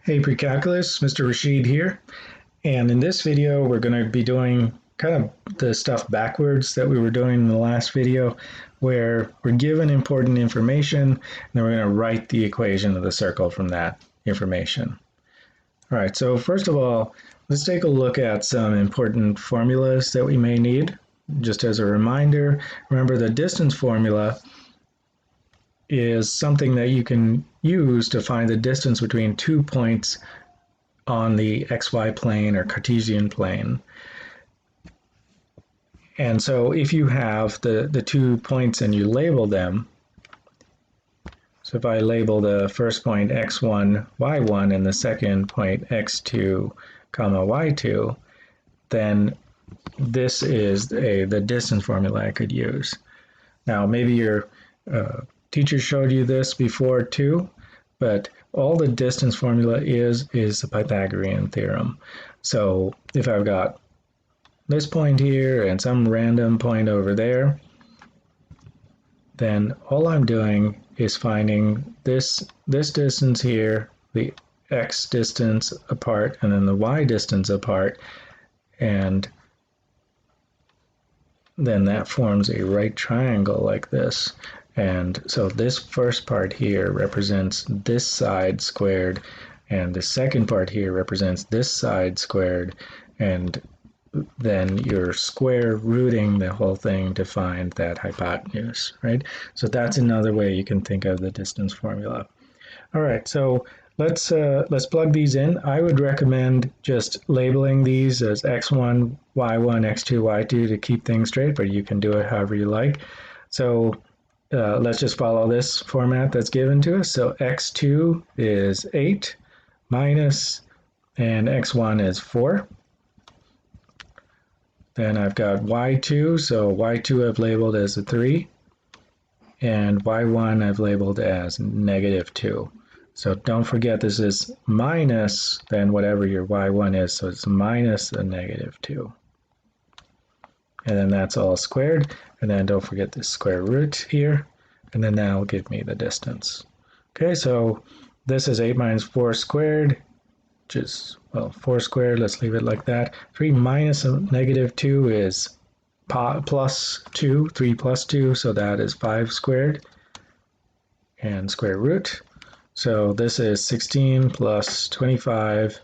Hey Precalculus, Mr. Rashid here, and in this video we're going to be doing kind of the stuff backwards that we were doing in the last video, where we're given important information and then we're going to write the equation of the circle from that information. All right, so first of all, let's take a look at some important formulas that we may need. Just as a reminder, remember the distance formula is something that you can use to find the distance between 2 points on the xy plane or Cartesian plane. And so if you have the 2 points and you label them, so if I label the first point x1, y1 and the second point x2, comma, y2, then this is the distance formula I could use. Now maybe your teacher showed you this before too, but all the distance formula is the Pythagorean theorem. So if I've got this point here and some random point over there, then all I'm doing is finding this distance here, the x distance apart, and then the y distance apart, and then that forms a right triangle like this. And so this first part here represents this side squared, and the second part here represents this side squared, and then you're square rooting the whole thing to find that hypotenuse, right? So that's another way you can think of the distance formula. All right, so let's plug these in. I would recommend just labeling these as x1, y1, x2, y2 to keep things straight, but you can do it however you like. So let's just follow this format that's given to us. So x2 is 8 minus, and x1 is 4. Then I've got y2, so y2 I've labeled as a 3, and y1 I've labeled as -2. So don't forget this is minus then whatever your y1 is, so it's minus a -2. And then that's all squared, and then don't forget the square root here, and then that'll give me the distance. Okay, so this is 8 minus 4 squared, which is, well, 4 squared, let's leave it like that. 3 minus a -2 is plus 2, 3 plus 2, so that is 5 squared, and square root. So this is 16 plus 25,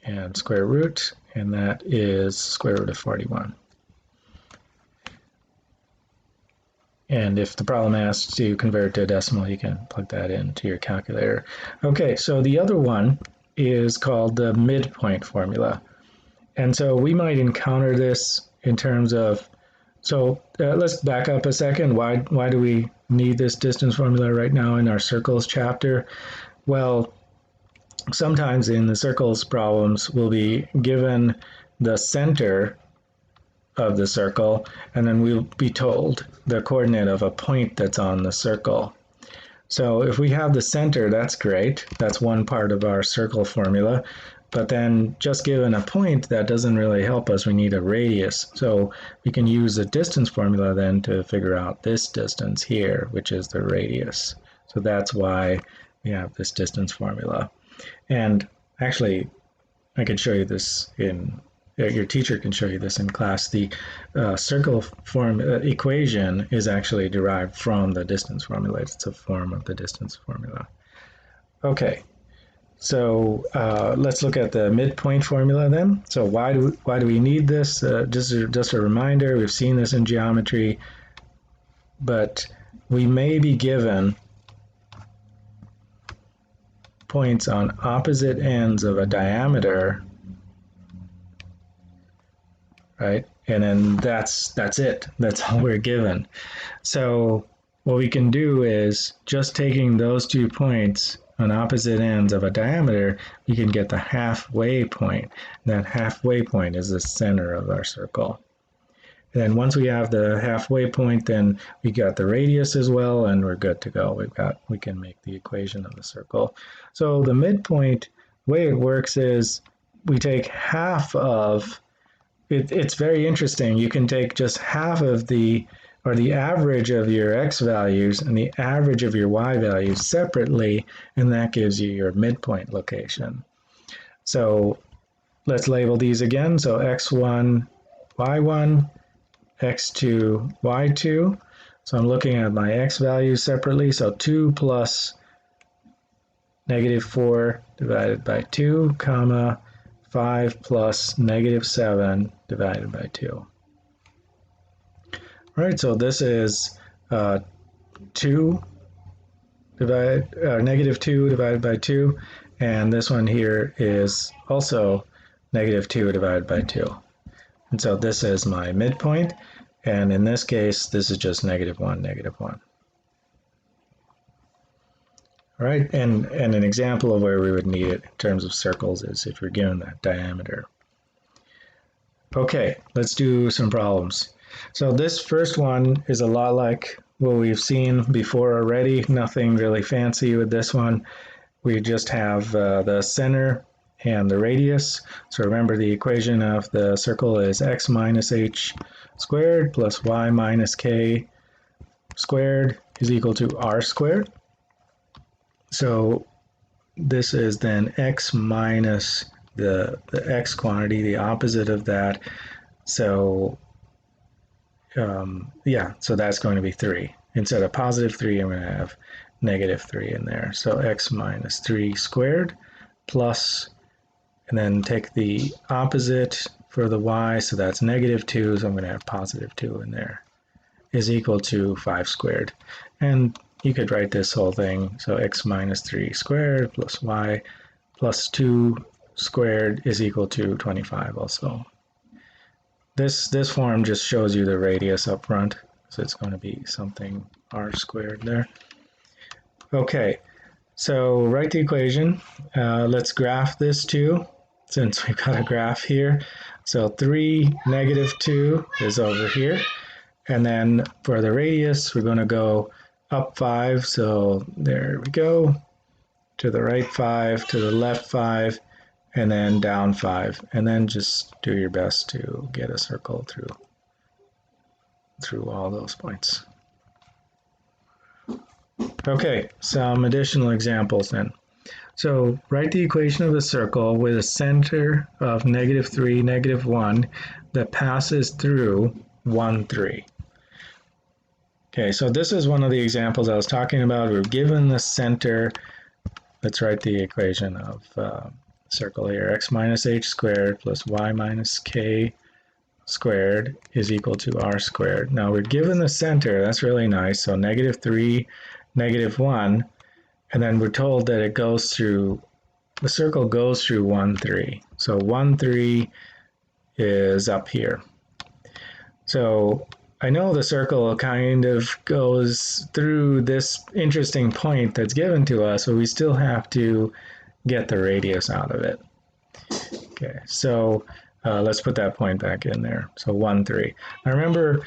and square root, and that is square root of 41. And if the problem asks you to convert to a decimal, you can plug that into your calculator. Okay, so the other one is called the midpoint formula. And so we might encounter this in terms of, so let's back up a second. Why do we need this distance formula right now in our circles chapter? Well, sometimes in the circles problems, we'll be given the center of the circle, and then we'll be told the coordinate of a point that's on the circle. So if we have the center, that's great. That's one part of our circle formula. But then just given a point, that doesn't really help us. We need a radius. So we can use the distance formula then to figure out this distance here, which is the radius. So that's why we have this distance formula. And actually, I can show you this in, your teacher can show you this in class. The circle form equation is actually derived from the distance formula. It's a form of the distance formula. Okay, so let's look at the midpoint formula then. So why do we need this? Just a reminder, we've seen this in geometry, but we may be given points on opposite ends of a diameter, right? And then that's it. That's all we're given. So what we can do is just taking those 2 points on opposite ends of a diameter, we can get the halfway point. That halfway point is the center of our circle. And then once we have the halfway point, then we got the radius as well, and we're good to go. We can make the equation of the circle. So the midpoint way it works is we take half of it's very interesting. You can take just half of or the average of your x values and the average of your y values separately, and that gives you your midpoint location. So let's label these again. So x1, y1, x2, y2. So I'm looking at my x values separately. So 2 plus -4 divided by 2, comma, 5 plus -7 divided by 2. All right, so this is -2 divided by 2, and this one here is also -2 divided by 2. And so this is my midpoint, and in this case, this is just -1, -1. All right, and an example of where we would need it in terms of circles is if you're given that diameter. Okay, let's do some problems. So this first one is a lot like what we've seen before already, nothing really fancy with this one. We just have the center and the radius. So remember the equation of the circle is x minus h squared plus y minus k squared is equal to r squared. So this is then x minus the x quantity, the opposite of that. So yeah, so that's going to be 3. Instead of +3, I'm going to have -3 in there. So x minus 3 squared plus, and then take the opposite for the y, so that's -2, so I'm going to have +2 in there, is equal to 5 squared. And you could write this whole thing, so x minus 3 squared plus y plus 2 squared is equal to 25 also. This form just shows you the radius up front, so it's going to be something r squared there. Okay, so write the equation. Let's graph this too, since we've got a graph here. So 3, -2 is over here. And then for the radius, we're going to go up 5. So there we go. To the right 5, to the left 5, and then down 5. And then just do your best to get a circle through all those points. Okay, some additional examples then. So write the equation of a circle with a center of -3, -1 that passes through 1, 3. Okay, so this is one of the examples I was talking about. We're given the center. Let's write the equation of circle here. X minus h squared plus y minus k squared is equal to r squared. Now we're given the center. That's really nice. So -3, -1, and then we're told that it goes through, the circle goes through 1, 3. So 1, 3 is up here. So I know the circle kind of goes through this interesting point that's given to us, but we still have to get the radius out of it. Okay, so let's put that point back in there. So 1, 3. Now remember,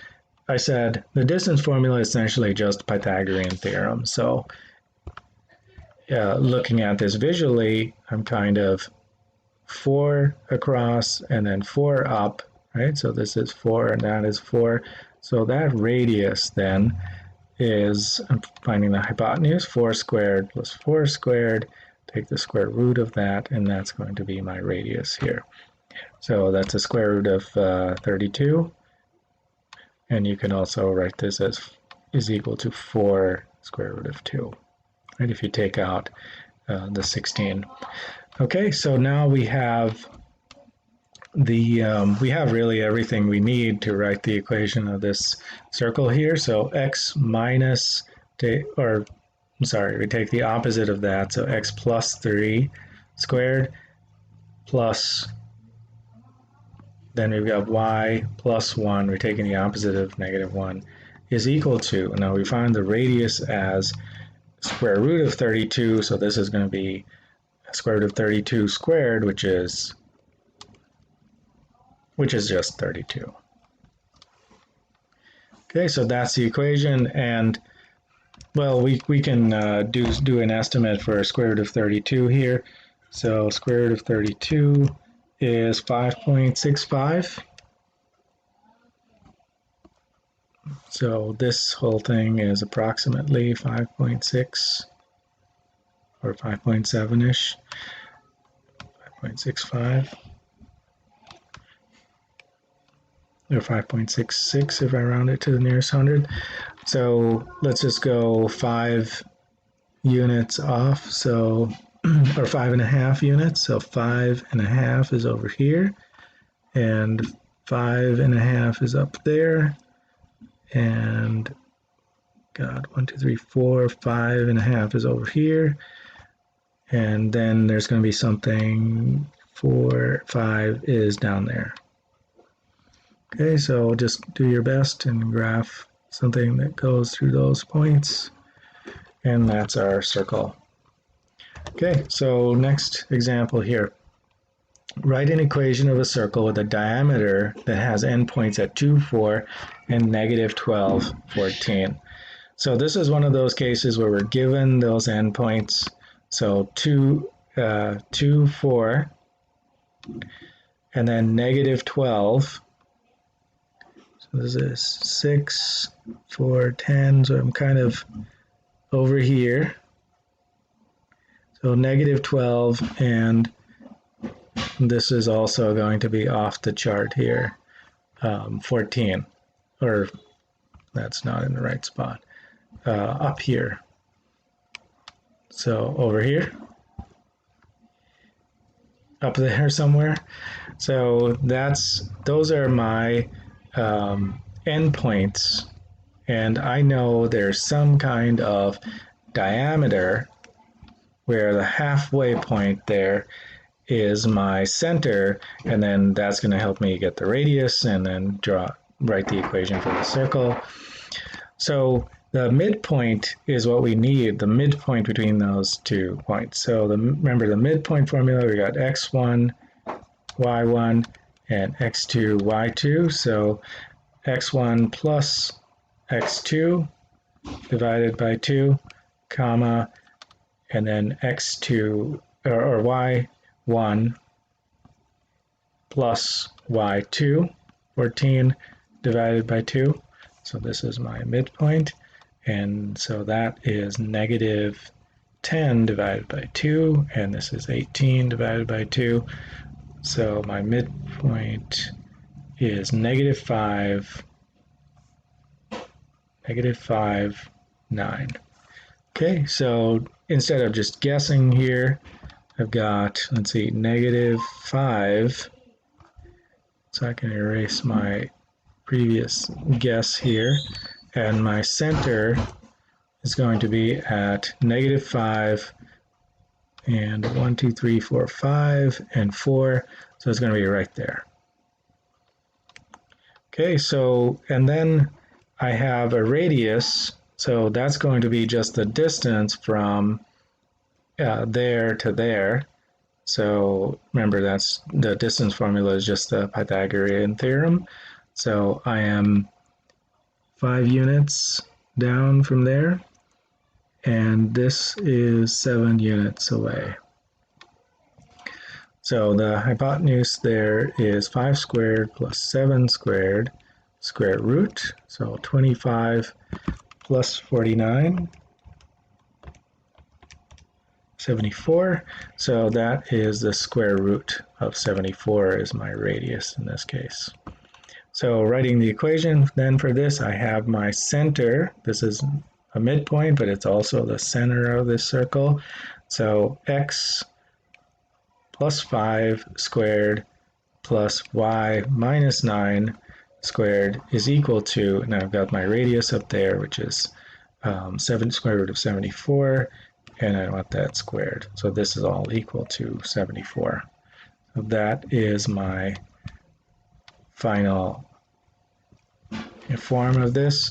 I said the distance formula is essentially just Pythagorean theorem. So looking at this visually, I'm kind of 4 across and then 4 up, right? So this is 4 and that is 4. So that radius then is, I'm finding the hypotenuse, 4 squared plus 4 squared, take the square root of that, and that's going to be my radius here. So that's a square root of 32. And you can also write this as is equal to 4 square root of 2, right? If you take out the 16. Okay, so now we have we have really everything we need to write the equation of this circle here. So x minus, we take the opposite of that. So x plus 3 squared plus, then we've got y plus 1, we're taking the opposite of -1, is equal to, now we find the radius as square root of 32, so this is going to be square root of 32 squared, which is just 32. Okay, so that's the equation, and well, we can do an estimate for square root of 32 here. So square root of 32 is 5.65. So this whole thing is approximately 5.6 or 5.7-ish, 5.65 or 5.66 if I round it to the nearest 100. So let's just go 5 units off, so or 5.5 units. So 5.5 is over here, and 5.5 is up there, and God, 1, 2, 3, 4, 5.5 is over here, and then there's going to be something 4, 5 is down there. Okay, so just do your best and graph something that goes through those points, and that's our circle. Okay, so next example here. Write an equation of a circle with a diameter that has endpoints at 2, 4, and negative 12, 14. So this is one of those cases where we're given those endpoints. So 2, 4, and then negative 12. So this is 6, 4, 10. So I'm kind of over here. So negative 12, and this is also going to be off the chart here, 14, or that's not in the right spot, up here. So over here, up there somewhere. So those are my endpoints, and I know there's some kind of diameter where the halfway point there is my center, and then that's going to help me get the radius and then write the equation for the circle. So the midpoint is what we need, the midpoint between those 2 points. So remember the midpoint formula, we got x1, y1, and x2, y2. So x1 plus x2 divided by 2, comma, and then x2 or y1 plus y2, 14 divided by 2. So this is my midpoint, and so that is negative 10 divided by 2, and this is 18 divided by 2. So my midpoint is negative 5, 9. Okay, so instead of just guessing here, I've got, let's see, negative 5. So I can erase my previous guess here. And my center is going to be at negative 5 and 1, 2, 3, 4, 5, and 4. So it's going to be right there. Okay, so, and then I have a radius. So that's going to be just the distance from there to there. So remember, that's the distance formula is just the Pythagorean theorem. So I am 5 units down from there, and this is 7 units away. So the hypotenuse there is 5 squared plus 7 squared, square root. So 25 plus 49, 74. So that is the square root of 74 is my radius in this case. So writing the equation then for this, I have my center. This is a midpoint, but it's also the center of this circle. So x plus 5 squared plus y minus 9 squared is equal to, and I've got my radius up there, which is 7 square root of 74, and I want that squared. So this is all equal to 74. So that is my final form of this.